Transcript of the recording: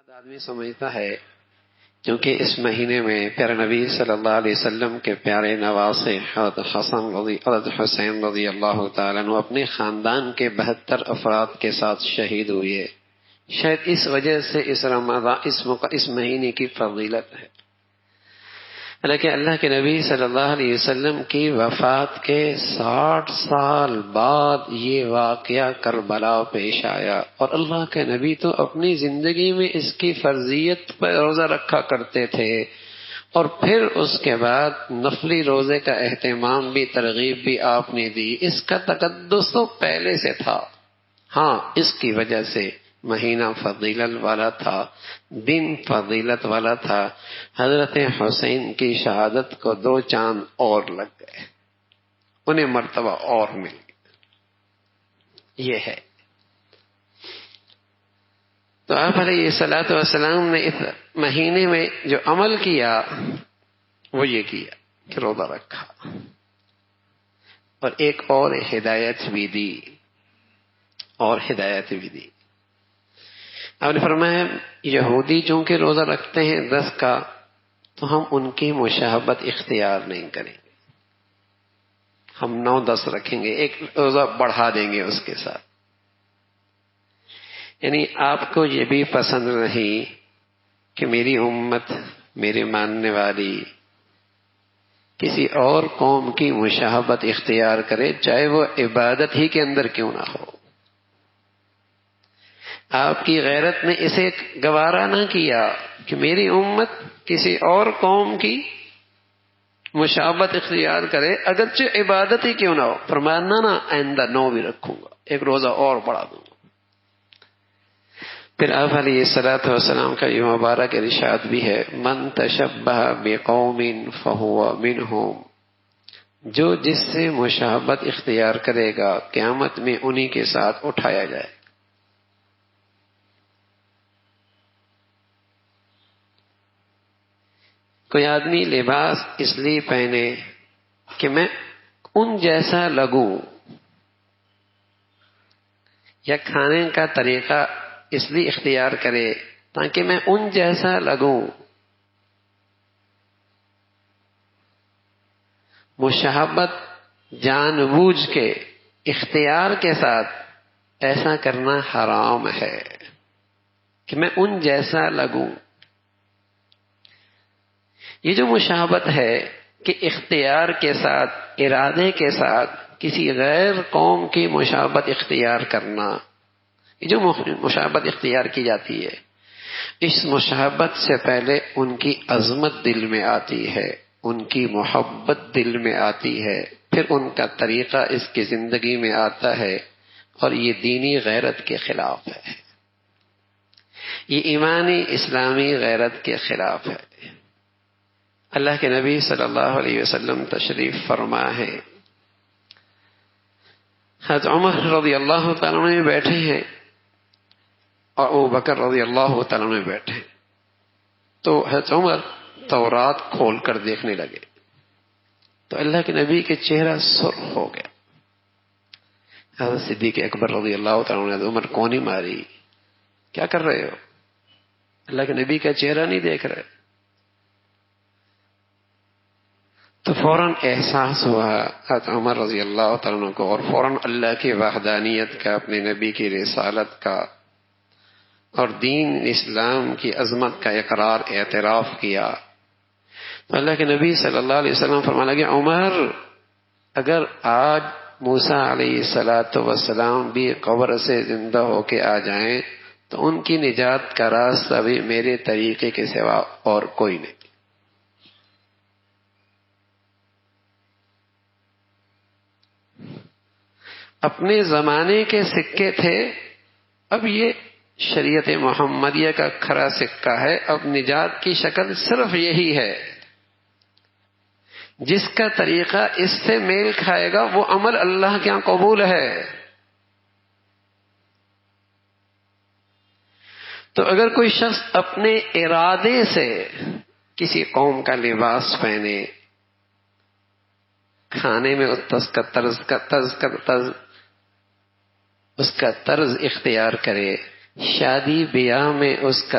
آدمی سمجھتا ہے کیونکہ اس مہینے میں پیارے نبی صلی اللہ علیہ وسلم کے پیارے نواسے حضرت حسین رضی اللہ تعالیٰ عنہ اپنے خاندان کے 72 افراد کے ساتھ شہید ہوئے. شاید اس وجہ سے اس مہینے کی فضیلت ہے. حالانکہ اللہ کے نبی صلی اللہ علیہ وسلم کی وفات کے 60 سال بعد یہ واقعہ کربلا پیش آیا، اور اللہ کے نبی تو اپنی زندگی میں اس کی فرضیت پر روزہ رکھا کرتے تھے، اور پھر اس کے بعد نفلی روزے کا اہتمام بھی، ترغیب بھی آپ نے دی. اس کا تقدس تو پہلے سے تھا. ہاں، اس کی وجہ سے مہینہ فضیلت والا تھا، دن فضیلت والا تھا. حضرت حسین کی شہادت کو 2 چاند اور لگ گئے، انہیں مرتبہ اور مل گئی. یہ ہے. تو آپ علیہ الصلوۃ والسلام نے اس مہینے میں جو عمل کیا وہ یہ کیا کہ روزہ رکھا، اور ایک اور ہدایت بھی دی. آپ نے فرمایا یہودی چونکہ روزہ رکھتے ہیں 10 کا، تو ہم ان کی مشابہت اختیار نہیں کریں گے. ہم 9-10 رکھیں گے، ایک روزہ بڑھا دیں گے اس کے ساتھ. یعنی آپ کو یہ بھی پسند نہیں کہ میری امت، میرے ماننے والی کسی اور قوم کی مشابہت اختیار کرے، چاہے وہ عبادت ہی کے اندر کیوں نہ ہو. آپ کی غیرت نے اسے گوارا نہ کیا کہ میری امت کسی اور قوم کی مشابہت اختیار کرے، اگرچہ عبادت ہی کیوں نہ ہو. فرمایا نہ آئندہ 9 بھی رکھوں گا، ایک روزہ اور بڑھا دوں گا. پھر آپ علیہ الصلوۃ والسلام کا یہ مبارک ارشاد بھی ہے، من تشبہ بقوم فہو منہم، جو جس سے مشابہت اختیار کرے گا قیامت میں انہی کے ساتھ اٹھایا جائے. کوئی آدمی لباس اس لیے پہنے کہ میں ان جیسا لگوں، یا کھانے کا طریقہ اس لیے اختیار کرے تاکہ میں ان جیسا لگوں. مشابہت جان بوجھ کے اختیار کے ساتھ ایسا کرنا حرام ہے کہ میں ان جیسا لگوں. یہ جو مشابہت ہے کہ اختیار کے ساتھ، ارادے کے ساتھ کسی غیر قوم کی مشابہت اختیار کرنا، یہ جو مشابہت اختیار کی جاتی ہے، اس مشابہت سے پہلے ان کی عظمت دل میں آتی ہے، ان کی محبت دل میں آتی ہے، پھر ان کا طریقہ اس کی زندگی میں آتا ہے، اور یہ دینی غیرت کے خلاف ہے، یہ ایمانی اسلامی غیرت کے خلاف ہے. اللہ کے نبی صلی اللہ علیہ وسلم تشریف فرما ہے. حضرت عمر رضی اللہ تعالیٰ عنہ بیٹھے ہیں اور ابو بکر رضی اللہ تعالیٰ عنہ بیٹھے ہیں. تو حضرت عمر تورات کھول کر دیکھنے لگے تو اللہ کے نبی کے چہرہ سرخ ہو گیا. حضرت صدیق اکبر رضی اللہ تعالیٰ عنہ نے عمر کونی ماری، کیا کر رہے ہو؟ اللہ کے نبی کا چہرہ نہیں دیکھ رہے. تو فوراً احساس ہوا حضرت عمر رضی اللہ تعالیٰ عنہ کو، اور فوراً اللہ کی وحدانیت کا، اپنے نبی کی رسالت کا اور دین اسلام کی عظمت کا اقرار، اعتراف کیا. تو اللہ کے نبی صلی اللہ علیہ وسلم فرمانے لگے، عمر، اگر آج موسیٰ علیہ السلام بھی قبر سے زندہ ہو کے آ جائیں تو ان کی نجات کا راستہ بھی میرے طریقے کے سوا اور کوئی نہیں. اپنے زمانے کے سکے تھے، اب یہ شریعت محمدیہ کا کھرا سکہ ہے. اب نجات کی شکل صرف یہی ہے، جس کا طریقہ اس سے میل کھائے گا وہ عمل اللہ کے یہاں قبول ہے. تو اگر کوئی شخص اپنے ارادے سے کسی قوم کا لباس پہنے، کھانے میں اس کا طرز اختیار کرے، شادی بیاہ میں اس کا